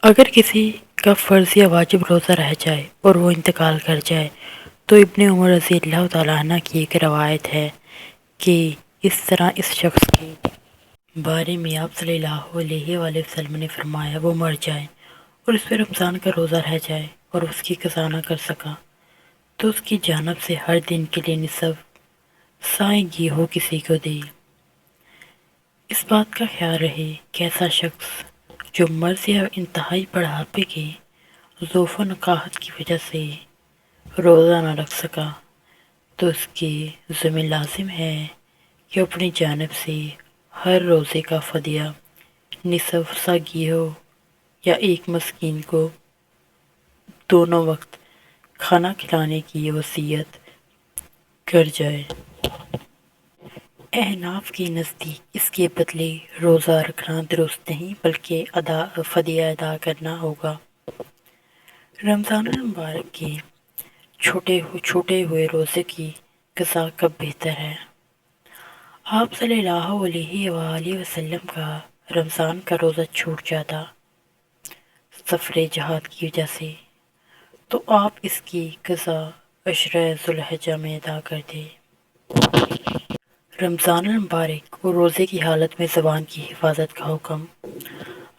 اگر کسی کا فرض یا واجب روزہ رہ جائے اور وہ انتقال کر جائے تو ابن عمر رضی اللہ تعالیٰ عنہ کی ایک روایت ہے کہ اس طرح اس شخص کے بارے میں آپ صلی اللہ علیہ وآلہ وسلم نے فرمایا وہ مر جائے اور اس پہ رمضان کا روزہ رہ جائے اور اس کی قضا نہ کر سکا تو اس کی جانب سے ہر دن کے لیے نصف سائے گیہوں کسی کو دے۔ اس بات کا خیال رہے کہ ایسا شخص جو مرض یا انتہائی بڑھاپے کے ضعف و نقاہت کی وجہ سے روزہ نہ رکھ سکا تو اس کے ذمہ لازم ہے کہ اپنی جانب سے ہر روزے کا فدیہ نصف سا گیہوں یا ایک مسکین کو دونوں وقت کھانا کھلانے کی وصیت کر جائے۔ احناف کے نزدیک اس کے بدلے روزہ رکھنا درست نہیں بلکہ فدیہ ادا کرنا ہوگا۔ رمضان المبارک کے چھوٹے ہوئے روزے کی قضا کب بہتر ہے؟ آپ صلی اللہ علیہ وآلہ وسلم کا رمضان کا روزہ چھوٹ جاتا سفر جہاد کی وجہ سے تو آپ اس کی قضا عشرہ ذوالحجہ میں ادا کرتے۔ رمضان المبارک اور روزے کی حالت میں زبان کی حفاظت کا حکم۔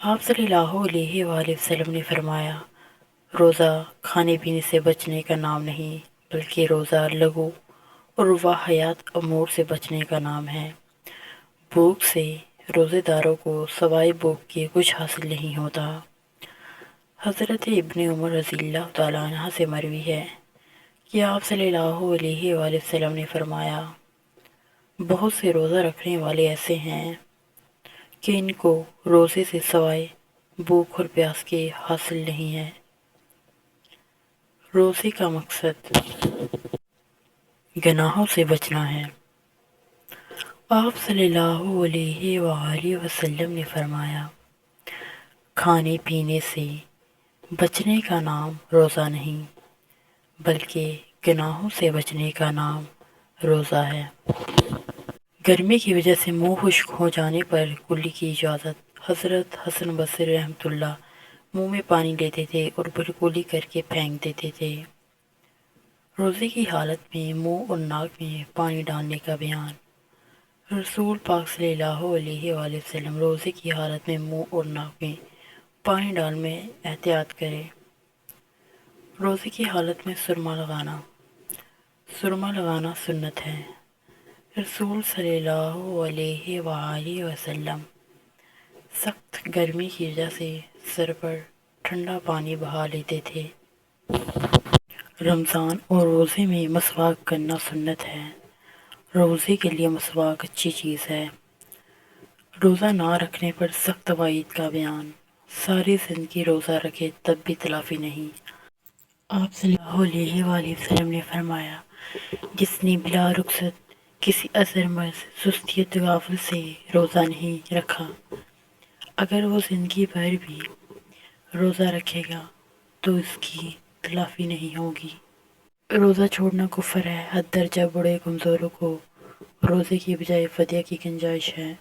آپ صلی اللہ علیہ وآلہ وسلم نے فرمایا روزہ کھانے پینے سے بچنے کا نام نہیں بلکہ روزہ لغو اور واہیات امور سے بچنے کا نام ہے۔ بھوک سے روزے داروں کو سوائے بھوک کے کچھ حاصل نہیں ہوتا۔ حضرت ابن عمر رضی اللہ تعالیٰ عنہ سے مروی ہے کہ آپ صلی اللہ علیہ وآلہ وسلم نے فرمایا بہت سے روزہ رکھنے والے ایسے ہیں کہ ان کو روزے سے سوائے بھوک اور پیاس کے حاصل نہیں ہے۔ روزے کا مقصد گناہوں سے بچنا ہے۔ آپ صلی اللہ علیہ وآلہ وسلم نے فرمایا کھانے پینے سے بچنے کا نام روزہ نہیں بلکہ گناہوں سے بچنے کا نام روزہ ہے۔ گرمی کی وجہ سے منہ خشک ہو جانے پر کلی کی اجازت۔ حضرت حسن بصری رحمۃ اللہ منہ میں پانی لیتے تھے اور بالکلی کر کے پھینک دیتے تھے۔ روزے کی حالت میں منہ اور ناک میں پانی ڈالنے کا بیان۔ رسول پاک صلی اللہ علیہ وآلہ وسلم روزے کی حالت میں منہ اور ناک میں پانی ڈالنے میں احتیاط کرے۔ روزے کی حالت میں سرما لگانا سنت ہے۔ رسول صلی اللہ علیہ وآلہ وسلم سخت گرمی کی وجہ سے سر پر ٹھنڈا پانی بہا لیتے تھے۔ رمضان اور روزے میں مسواک کرنا سنت ہے۔ روزے کے لیے مسواک اچھی چیز ہے۔ روزہ نہ رکھنے پر سخت وعید کا بیان۔ ساری زندگی روزہ رکھے تب بھی تلافی نہیں۔ آپ صلی اللہ علیہ وآلہ وسلم نے فرمایا جس نے بلا رخصت کسی عذر مرض سستی یا تغافل سے روزہ نہیں رکھا اگر وہ زندگی بھر بھی روزہ رکھے گا تو اس کی تلافی نہیں ہوگی۔ روزہ چھوڑنا کفر ہے۔ حد درجہ بوڑھے کمزوروں کو روزے کی بجائے فدیہ کی گنجائش ہے۔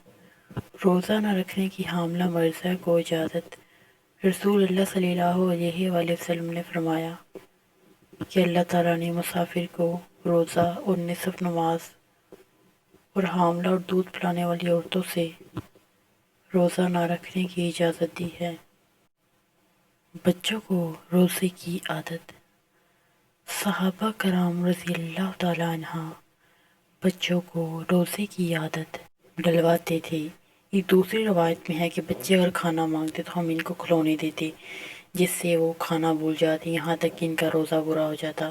روزہ نہ رکھنے کی حاملہ مرضع کو اجازت۔ رسول اللہ صلی اللہ علیہ وآلہ وسلم نے فرمایا کہ اللہ تعالیٰ نے مسافر کو روزہ اور نصف نماز اور حاملہ اور دودھ پلانے والی عورتوں سے روزہ نہ رکھنے کی اجازت دی ہے۔ بچوں کو روزے کی عادت۔ صحابہ کرام رضی اللہ تعالیٰ عنہ بچوں کو روزے کی عادت ڈلواتے تھے۔ ایک دوسری روایت میں ہے کہ بچے اگر کھانا مانگتے تو ہم ان کو کھلونے دیتے جس سے وہ کھانا بھول جاتے یہاں تک کہ ان کا روزہ پورا ہو جاتا۔